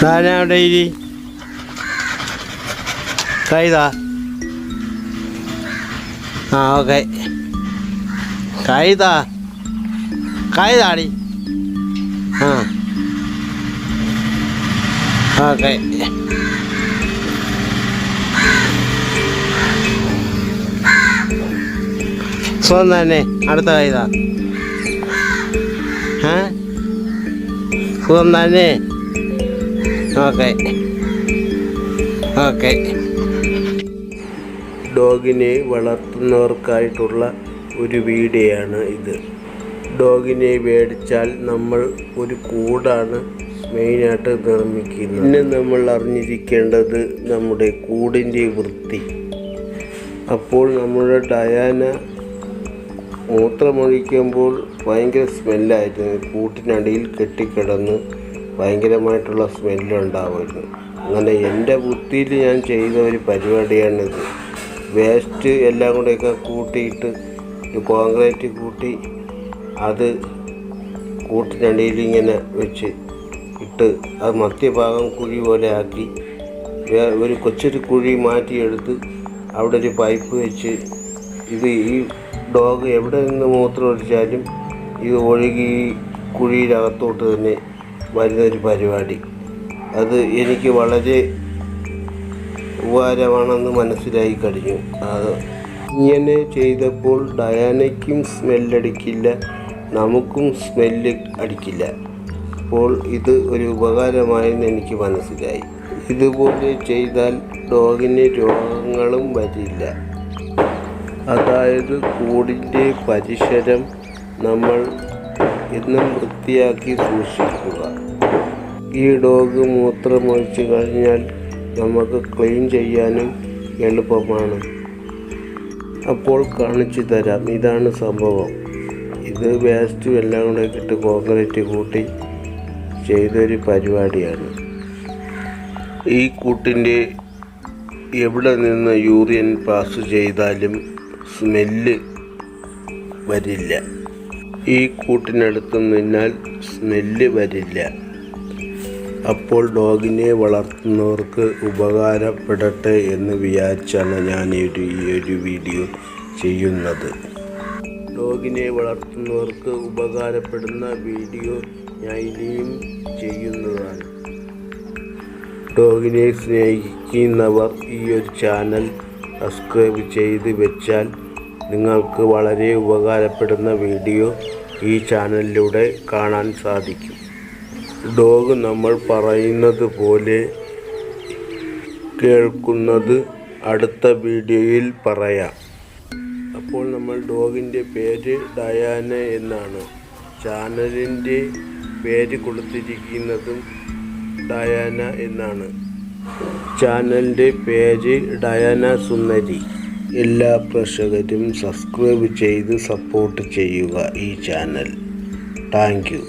Daily കൈതാ okay Kaithadi okay സുഖം തന്നെ അടുത്ത കൈതാ സുഖം തന്നെ ഓക്കെ ഓക്കെ ഡോഗിനെ വളർത്തുന്നവർക്കായിട്ടുള്ള ഒരു വീഡിയോയാണ് ഇത്. ഡോഗിനെ മേടിച്ചാൽ നമ്മൾ ഒരു കൂടാണ് മെയിനായിട്ട് നിർമ്മിക്കുന്നത്. പിന്നെ നമ്മൾ അറിഞ്ഞിരിക്കേണ്ടത് നമ്മുടെ കൂടിൻ്റെ വൃത്തി. അപ്പോൾ നമ്മുടെ ഡയാന മൂത്രമൊഴിക്കുമ്പോൾ ഭയങ്കര സ്മെല്ലായിരുന്നു. കൂട്ടിനടിയിൽ കെട്ടിക്കിടന്ന് ഭയങ്കരമായിട്ടുള്ള സ്മെല്ലുണ്ടാവുമായിരുന്നു. അങ്ങനെ എൻ്റെ ബുദ്ധിയിൽ ഞാൻ ചെയ്ത ഒരു പരിപാടിയാണിത്. വേസ്റ്റ് എല്ലാം കൂടെയൊക്കെ കൂട്ടിയിട്ട് കോൺക്രീറ്റ് കൂട്ടി അത് കൂട്ടിനടിയിൽ ഇങ്ങനെ വെച്ച് ഇട്ട് അത് മധ്യഭാഗം കുഴി പോലെ ആക്കി ഒരു കൊച്ചൊരു കുഴി മാറ്റിയെടുത്ത് അവിടെ ഒരു പൈപ്പ് വെച്ച് ഇത് ഈ ഡോഗ് എവിടെ നിന്ന് മൂത്രം ഒഴിച്ചാലും ഇത് ഒഴുകി കുഴിയിലകത്തോട്ട് തന്നെ വരുന്നൊരു പരിപാടി. അത് എനിക്ക് വളരെ ഉപകാരമാണെന്ന് മനസ്സിലായി കഴിഞ്ഞു. അത് ഇങ്ങനെ ചെയ്തപ്പോൾ ഡയാനയ്ക്കും സ്മെല്ലടിക്കില്ല, നമുക്കും സ്മെല്ല് അടിക്കില്ല. അപ്പോൾ ഇത് ഒരു ഉപകാരമായെന്ന് എനിക്ക് മനസ്സിലായി. ഇതുപോലെ ചെയ്താൽ ഡോഗിന് രോഗങ്ങളും വരില്ല. അതായത് കൂടിൻ്റെ പരിസരം നമ്മൾ എന്നും വൃത്തിയാക്കി സൂക്ഷിക്കുക. ഈ ഡോഗ് മൂത്രമൊഴിച്ച് കഴിഞ്ഞാൽ നമുക്ക് ക്ലീൻ ചെയ്യാനും എളുപ്പമാണ്. അപ്പോൾ കാണിച്ചു തരാം. ഇതാണ് സംഭവം. ഇത് വേസ്റ്റും എല്ലാം കൂടെ ഇട്ട് കോൺക്രീറ്റ് കൂട്ടി ചെയ്തൊരു പരിപാടിയാണ്. ഈ കൂട്ടിൻ്റെ എവിടെ നിന്ന് യൂറിയൻ പാസ് ചെയ്താലും സ്മെല്ല് വരില്ല. ഈ കൂട്ടിനടുത്ത് നിന്നാൽ സ്മെല്ല് വരില്ല. അപ്പോൾ ഡോഗിനെ വളർത്തുന്നവർക്ക് ഉപകാരപ്പെടട്ടെ എന്ന് വിചാരിച്ചാണ് ഞാൻ ഈ ഒരു വീഡിയോ ചെയ്യുന്നത്. ഡോഗിനെ വളർത്തുന്നവർക്ക് ഉപകാരപ്പെടുന്ന വീഡിയോ ഞാൻ ഇനിയും ചെയ്യുന്നതാണ്. ഡോഗിനെ സ്നേഹിക്കുന്നവർ ഈ ഒരു ചാനൽ സബ്സ്ക്രൈബ് ചെയ്ത് വെച്ചാൽ നിങ്ങൾക്ക് വളരെ ഉപകാരപ്പെടുന്ന വീഡിയോ ഈ ചാനലിലൂടെ കാണാൻ സാധിക്കും. ഡോഗ് നമ്മൾ പറയുന്നത് പോലെ കേൾക്കുന്നത് അടുത്ത വീഡിയോയിൽ പറയാം. അപ്പോൾ നമ്മൾ ഡോഗിൻ്റെ പേര് ഡയാന എന്നാണ്. ചാനലിൻ്റെ പേര് കൊടുത്തിരിക്കുന്നതും ഡയാന എന്നാണ്. ചാനലിൻ്റെ പേര് ഡയാന സുന്ദരി. എല്ലാ പ്രേക്ഷകരും സബ്സ്ക്രൈബ് ചെയ്ത് സപ്പോർട്ട് ചെയ്യുക ഈ ചാനൽ. Thank you.